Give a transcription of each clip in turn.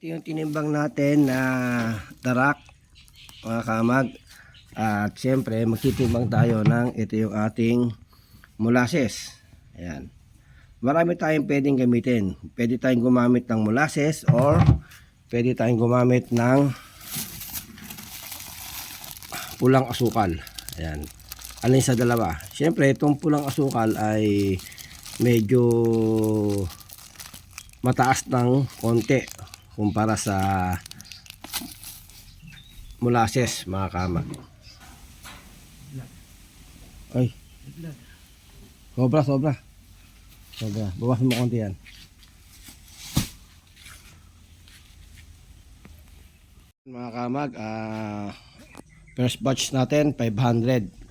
Ito yung tinimbang natin na darak, mga kamag. At siyempre magtitimbang tayo ng ito yung ating molasses. Ayan. Marami tayong pwedeng gamitin. Pwede tayong gumamit ng molasses or pwede tayong gumamit ng pulang asukal. Ayan. Alin sa dalawa? Siyempre itong pulang asukal ay medyo mataas ng konti kumpara sa molasses, mga kamag. Ay, sobra. Bawasan mo konti yan. Mga kamag, first batch natin 500.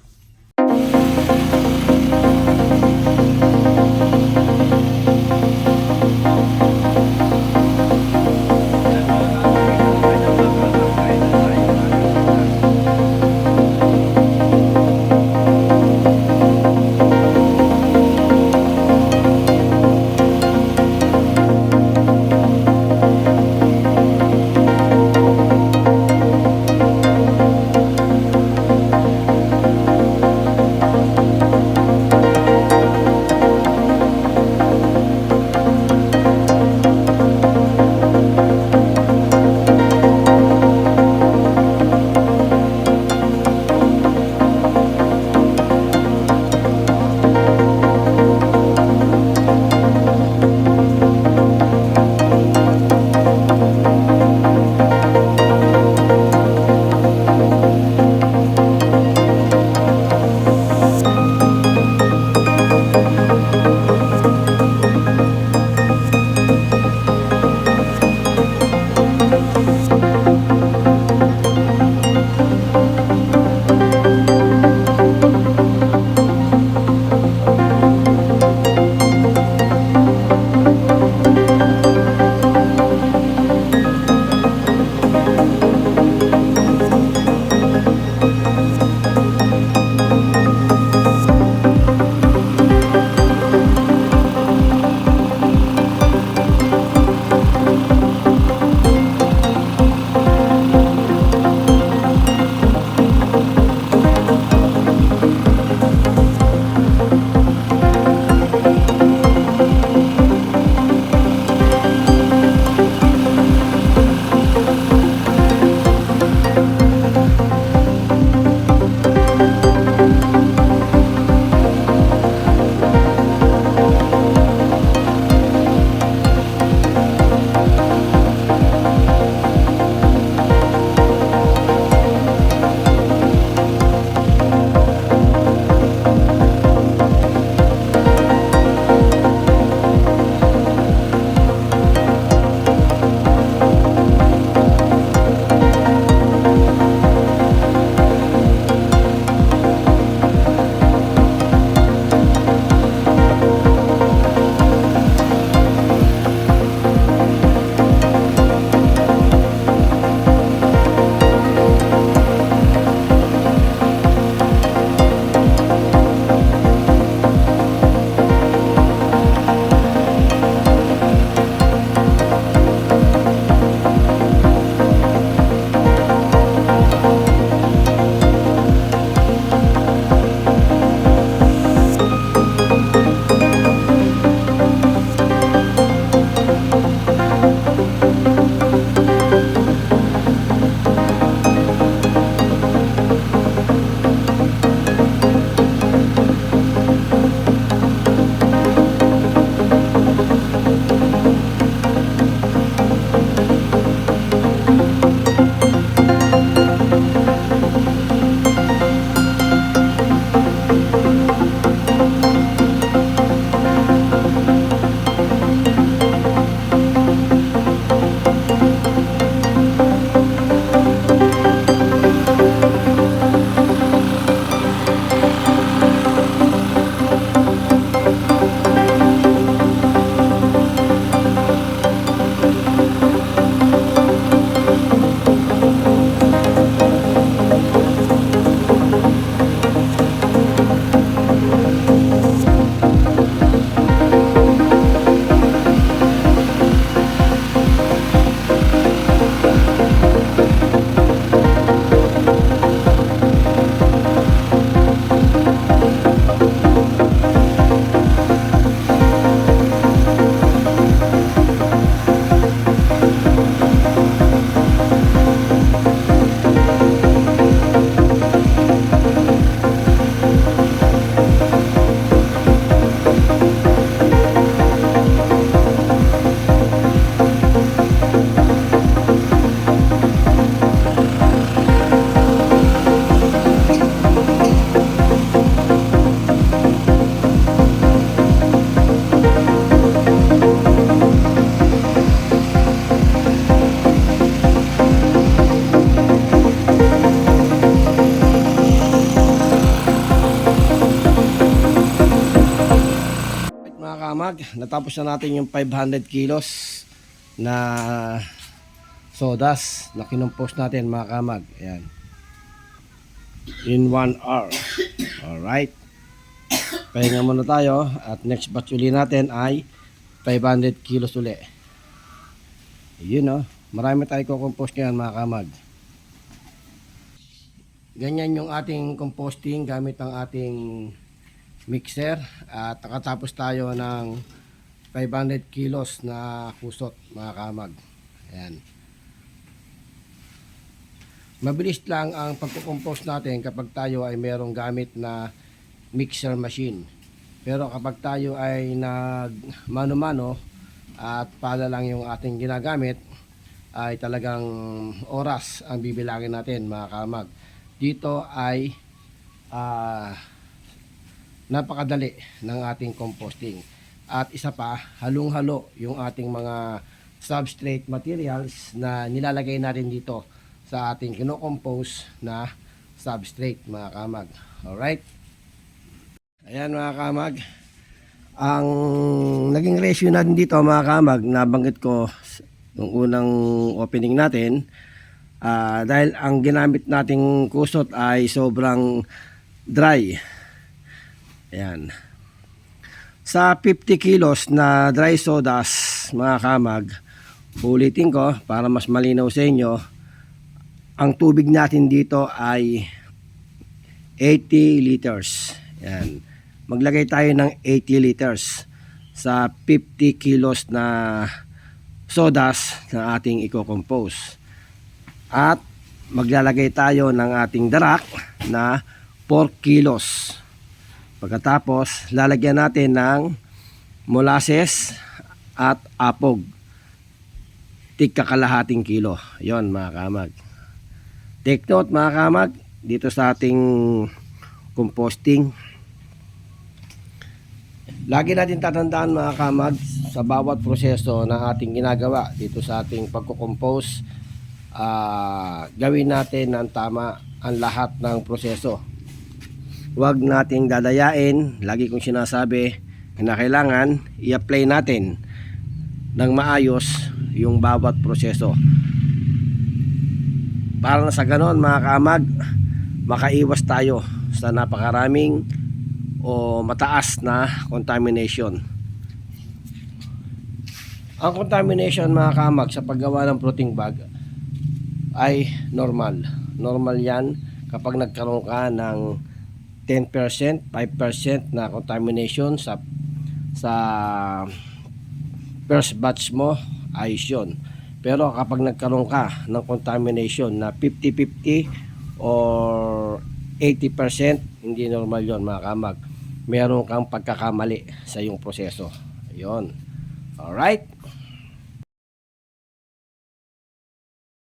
kamag, natapos na natin yung 500 kilos na sodas na kinumpos natin mga kamag. Ayan. In 1 hour. Alright. Pahinga muna tayo at next batch uli natin ay 500 kilos uli. Yun o. Marami tayo kukompost ngayon mga kamag. Ganyan yung ating composting gamit ang ating mixer. At nakatapos tayo ng 500 kilos na kusot mga kamag. Ayan. Mabilis lang ang pagkukompost natin kapag tayo ay merong gamit na mixer machine. Pero kapag tayo ay nag mano-mano at pala lang yung ating ginagamit, ay talagang oras ang bibilangin natin mga kamag. Dito ay napakadali ng ating composting. At isa pa, halong-halo yung ating mga substrate materials na nilalagay natin dito sa ating kino-compose na substrate mga kamag. Alright? Ayan mga kamag. Ang naging ratio natin dito mga kamag, nabanggit ko nung unang opening natin, dahil ang ginamit nating kusot ay sobrang dry. Ayan. Sa 50 kilos na dry sodas mga kamag, ulitin ko para mas malinaw sa inyo, ang tubig natin dito ay 80 liters. Ayan. Maglagay tayo ng 80 liters sa 50 kilos na sodas na ating i-compose. At maglalagay tayo ng ating darak na 4 kilos. Pagkatapos, lalagyan natin ng molasses at apog. Tigka kalahating kilo. Yon mga kamag. Take note mga kamag, dito sa ating composting. Lagi natin tatandaan mga kamag, sa bawat proseso na ating ginagawa dito sa ating pagkukompose, gawin natin ng tama ang lahat ng proseso. Huwag nating dadayain, lagi kong sinasabi na kailangan i-apply natin ng maayos yung bawat proseso. Para na sa ganon mga kamag, makaiwas tayo sa napakaraming o mataas na contamination. Ang contamination mga kamag sa paggawa ng floating bag ay normal. Normal yan kapag nagkaroon ka ng 10%, 5% na contamination sa first batch mo, ayos yun. Pero kapag nagkaroon ka ng contamination na 50-50 or 80%, hindi normal yon mga kamag. Meron kang pagkakamali sa iyong proseso. Ayun. Alright.